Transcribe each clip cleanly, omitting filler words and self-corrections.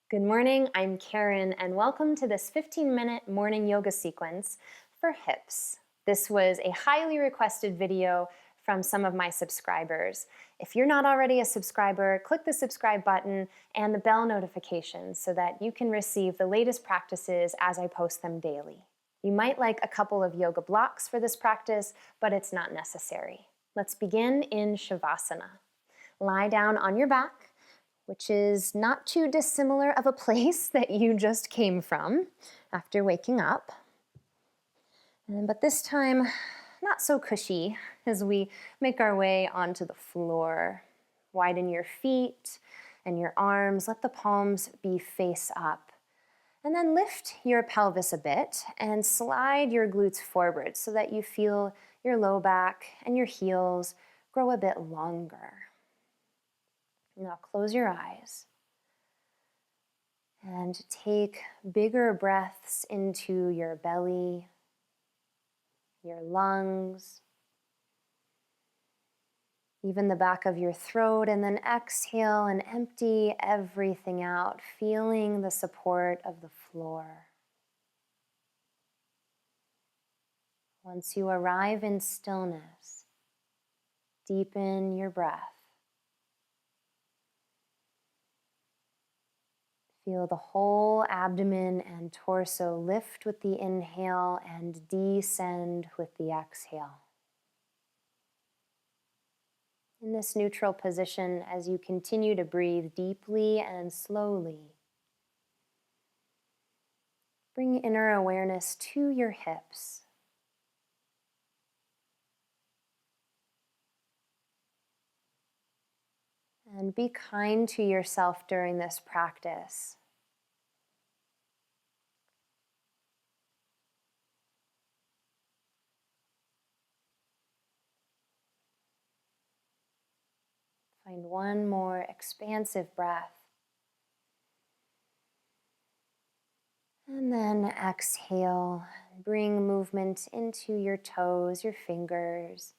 Good morning, I'm Caren, and welcome to this 15-minute morning yoga sequence for hips. This was a highly requested video from some of my subscribers. If you're not already a subscriber, click the subscribe button and the bell notification so that you can receive the latest practices as I post them daily. You might like a couple of yoga blocks for this practice, but it's not necessary. Let's begin in Shavasana. Lie down on your back, which is not too dissimilar of a place that you just came from after waking up. But this time, not so cushy as we make our way onto the floor. Widen your feet and your arms, let the palms be face up. And then lift your pelvis a bit and slide your glutes forward so that you feel your low back and your heels grow a bit longer. Now close your eyes and take bigger breaths into your belly, your lungs, even the back of your throat, and then exhale and empty everything out, feeling the support of the floor. Once you arrive in stillness, deepen your breath. Feel the whole abdomen and torso lift with the inhale and descend with the exhale. In this neutral position, as you continue to breathe deeply and slowly, bring inner awareness to your hips. And be kind to yourself during this practice. Find one more expansive breath. And then exhale, bring movement into your toes, your fingers,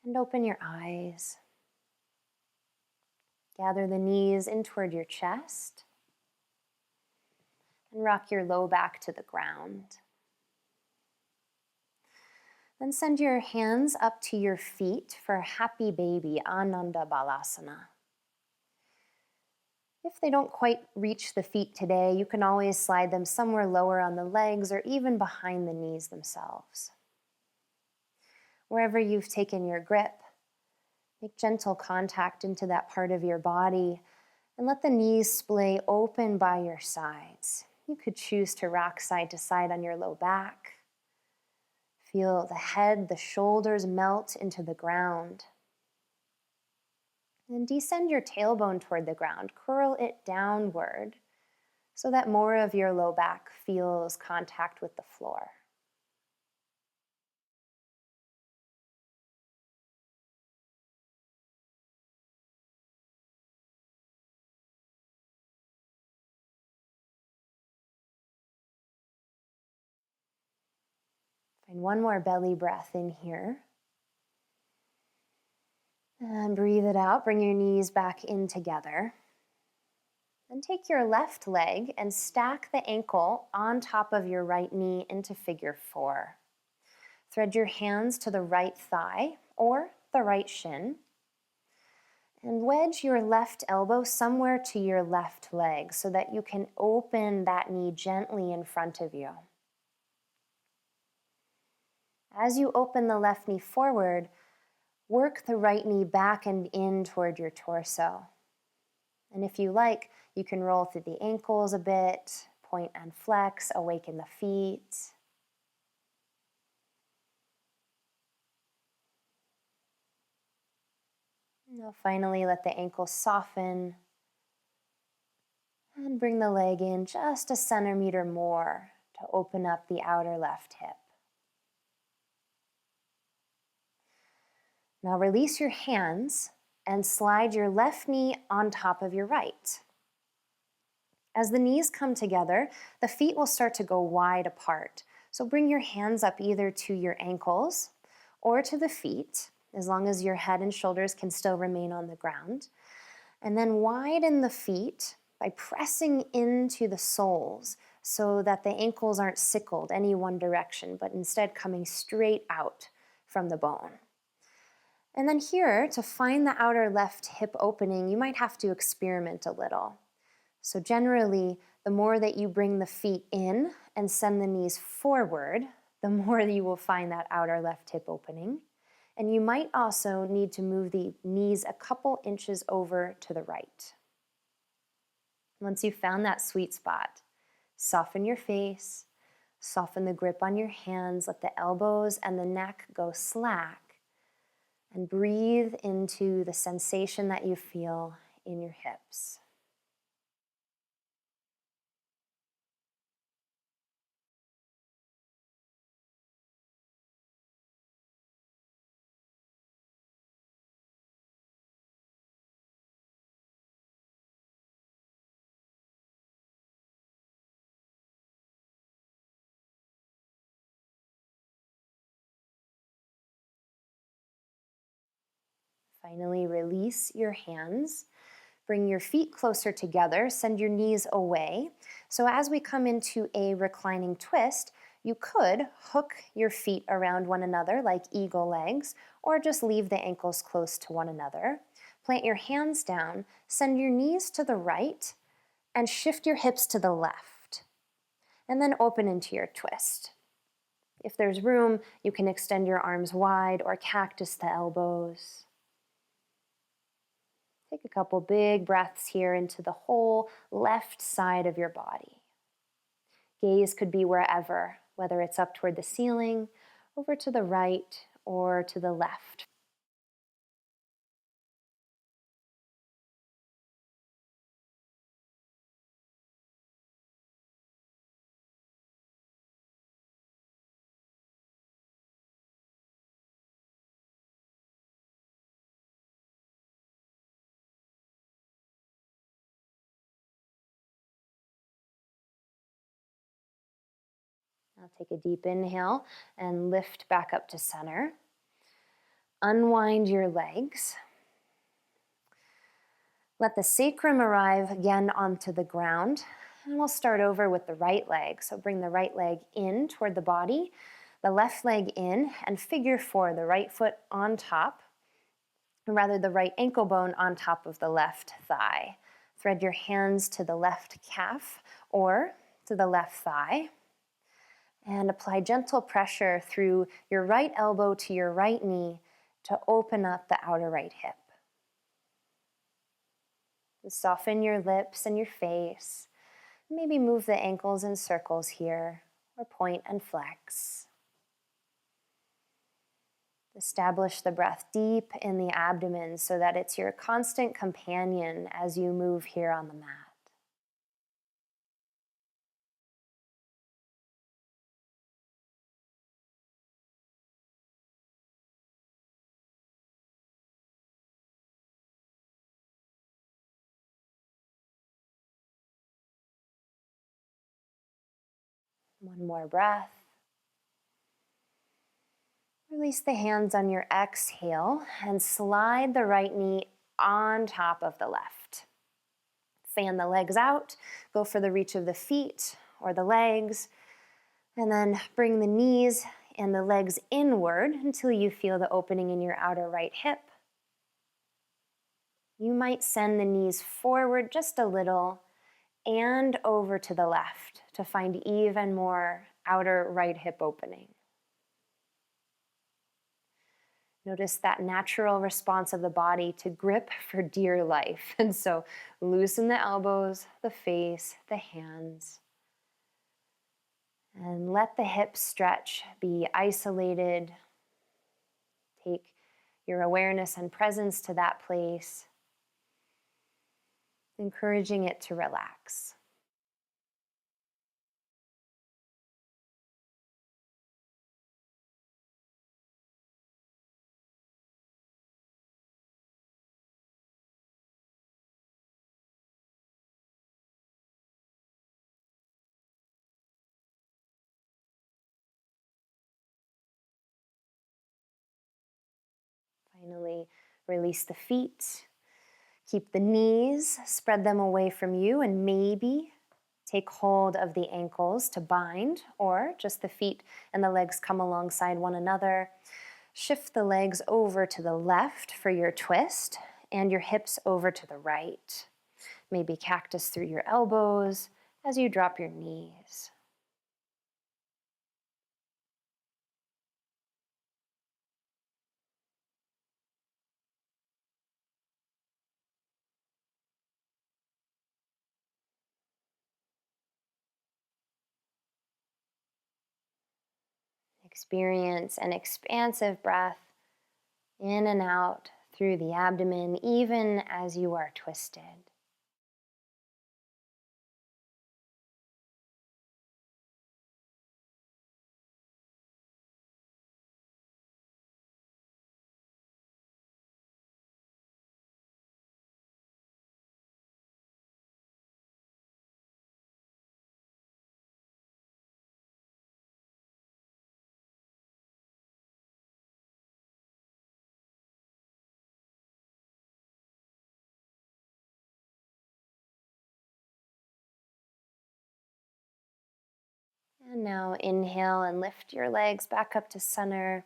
and open your eyes. Gather the knees in toward your chest and rock your low back to the ground. Then send your hands up to your feet for Happy Baby, Ananda Balasana. If they don't quite reach the feet today, you can always slide them somewhere lower on the legs or even behind the knees themselves. Wherever you've taken your grip, make gentle contact into that part of your body and let the knees splay open by your sides. You could choose to rock side to side on your low back. Feel the head, the shoulders melt into the ground. Then descend your tailbone toward the ground. Curl it downward so that more of your low back feels contact with the floor. Find one more belly breath in here. And breathe it out. Bring your knees back in together. Then take your left leg and stack the ankle on top of your right knee into figure 4. Thread your hands to the right thigh or the right shin. And wedge your left elbow somewhere to your left leg so that you can open that knee gently in front of you. As you open the left knee forward, work the right knee back and in toward your torso. And if you like, you can roll through the ankles a bit, point and flex, awaken the feet. Now finally, let the ankle soften and bring the leg in just a centimeter more to open up the outer left hip. Now release your hands and slide your left knee on top of your right. As the knees come together, the feet will start to go wide apart. So bring your hands up either to your ankles or to the feet, as long as your head and shoulders can still remain on the ground. And then widen the feet by pressing into the soles so that the ankles aren't sickled any one direction, but instead coming straight out from the bone. And then here, to find the outer left hip opening, you might have to experiment a little. So generally, the more that you bring the feet in and send the knees forward, the more that you will find that outer left hip opening. And you might also need to move the knees a couple inches over to the right. Once you've found that sweet spot, soften your face, soften the grip on your hands, let the elbows and the neck go slack, and breathe into the sensation that you feel in your hips. Finally, release your hands. Bring your feet closer together, send your knees away. So as we come into a reclining twist, you could hook your feet around one another like eagle legs, or just leave the ankles close to one another. Plant your hands down, send your knees to the right, and shift your hips to the left. And then open into your twist. If there's room, you can extend your arms wide or cactus the elbows. Take a couple big breaths here into the whole left side of your body. Gaze could be wherever, whether it's up toward the ceiling, over to the right, or to the left. Now take a deep inhale and lift back up to center. Unwind your legs. Let the sacrum arrive again onto the ground. And we'll start over with the right leg. So bring the right leg in toward the body, the left leg in, and figure four, the right foot on top, or rather the right ankle bone on top of the left thigh. Thread your hands to the left calf or to the left thigh. And apply gentle pressure through your right elbow to your right knee to open up the outer right hip. Soften your lips and your face. Maybe move the ankles in circles here, or point and flex. Establish the breath deep in the abdomen so that it's your constant companion as you move here on the mat. One more breath. Release the hands on your exhale and slide the right knee on top of the left. Fan the legs out, go for the reach of the feet or the legs, and then bring the knees and the legs inward until you feel the opening in your outer right hip. You might send the knees forward just a little and over to the left to find even more outer right hip opening. Notice that natural response of the body to grip for dear life. And so loosen the elbows, the face, the hands. And let the hips stretch, be isolated. Take your awareness and presence to that place, encouraging it to relax. Finally, release the feet. Keep the knees, spread them away from you, and maybe take hold of the ankles to bind, or just the feet and the legs come alongside one another. Shift the legs over to the left for your twist and your hips over to the right. Maybe cactus through your elbows as you drop your knees. Experience an expansive breath in and out through the abdomen, even as you are twisted. And now inhale and lift your legs back up to center.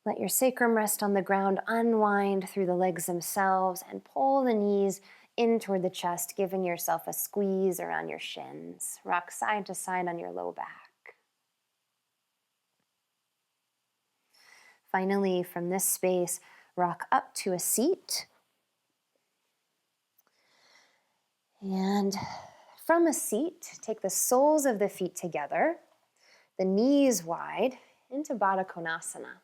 Let your sacrum rest on the ground, unwind through the legs themselves, and pull the knees in toward the chest, giving yourself a squeeze around your shins. Rock side to side on your low back. Finally, from this space, rock up to a seat. And from a seat, take the soles of the feet together, the knees wide, into Baddha Konasana.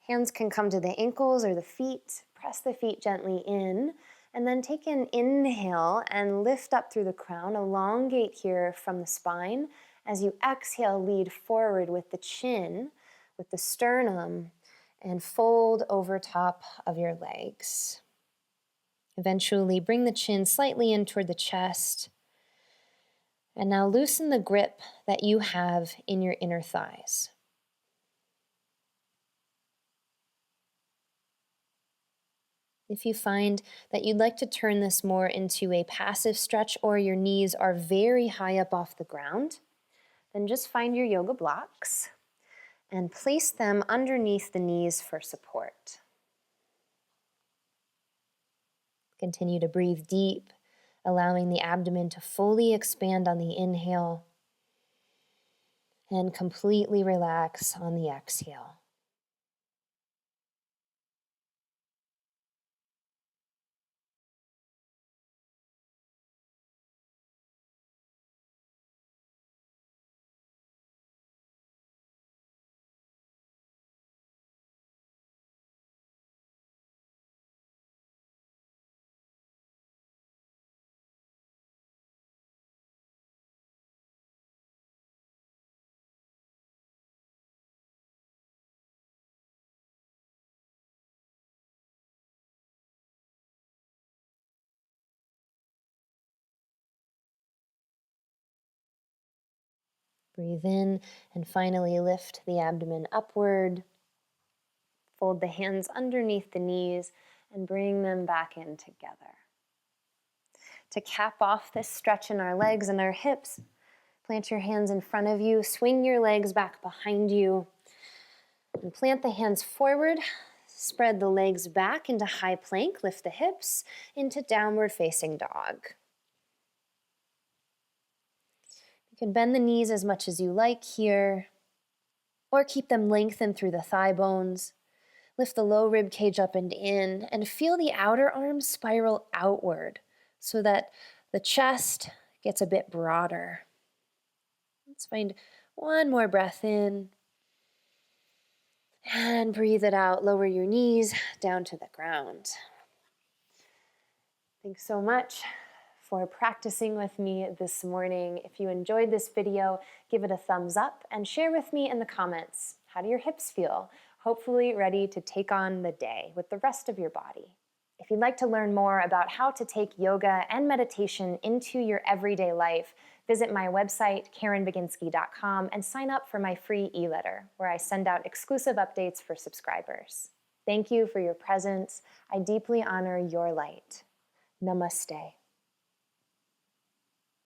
Hands can come to the ankles or the feet. Press the feet gently in, and then take an inhale and lift up through the crown. Elongate here from the spine. As you exhale, lead forward with the chin, with the sternum, and fold over top of your legs. Eventually, bring the chin slightly in toward the chest. And now loosen the grip that you have in your inner thighs. If you find that you'd like to turn this more into a passive stretch, or your knees are very high up off the ground, then just find your yoga blocks and place them underneath the knees for support. Continue to breathe deep, allowing the abdomen to fully expand on the inhale and completely relax on the exhale. Breathe in and finally lift the abdomen upward. Fold the hands underneath the knees and bring them back in together. To cap off this stretch in our legs and our hips, plant your hands in front of you, swing your legs back behind you, and plant the hands forward. Spread the legs back into high plank, lift the hips into downward facing dog. You can bend the knees as much as you like here, or keep them lengthened through the thigh bones. Lift the low rib cage up and in, and feel the outer arms spiral outward so that the chest gets a bit broader. Let's find one more breath in. And breathe it out. Lower your knees down to the ground. Thanks so much for practicing with me this morning. If you enjoyed this video, give it a thumbs up and share with me in the comments. How do your hips feel? Hopefully ready to take on the day with the rest of your body. If you'd like to learn more about how to take yoga and meditation into your everyday life, visit my website, CarenBaginski.com, and sign up for my free e-letter, where I send out exclusive updates for subscribers. Thank you for your presence. I deeply honor your light. Namaste.